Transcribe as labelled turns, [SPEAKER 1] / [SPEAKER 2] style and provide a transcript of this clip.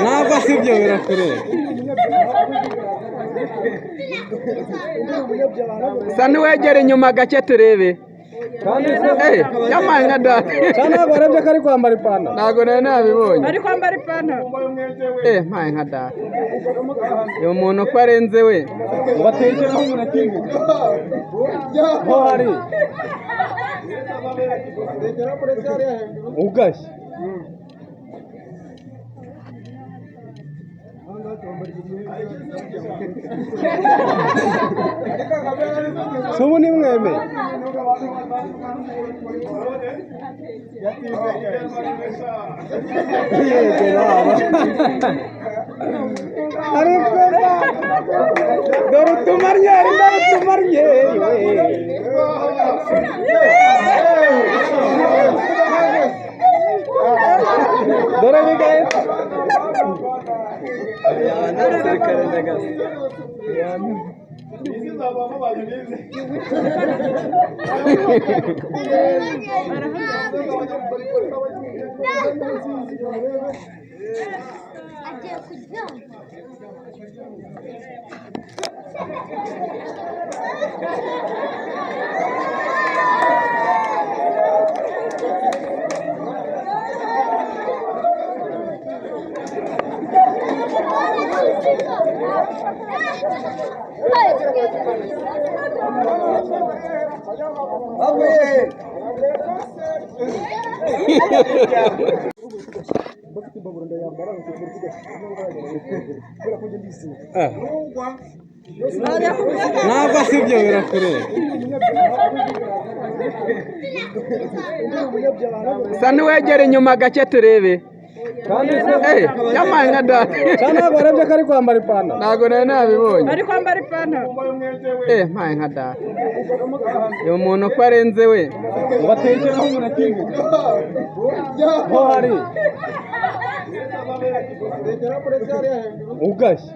[SPEAKER 1] ntabwo asibye birakureba sa niwegera inyuma gake turebe yamaye nka data
[SPEAKER 2] ntabwo warebye ko ari kwambara ipantaro
[SPEAKER 1] ntabwo nari nabibonye
[SPEAKER 3] ari kwambara ipantaro
[SPEAKER 1] mpaye nka data uyu muntu uko arenze we
[SPEAKER 2] bateke nk'umuntu akinguka ho hari ugashye si ubu ni mwemeye
[SPEAKER 1] dore utumaryeri
[SPEAKER 2] dore bigaye
[SPEAKER 1] ntabwo asibye birakureba sa niwegera inyuma gake turebe yamaye nka data
[SPEAKER 2] ntabwo warebye ko ari kwambara ipantaro
[SPEAKER 1] ntabwo nari nabibonye
[SPEAKER 3] ari kwambara ipantaro
[SPEAKER 1] mpaye nka data uyu muntu uko arenze we
[SPEAKER 2] bateke nk'umuntu akinguka ho hari ugashye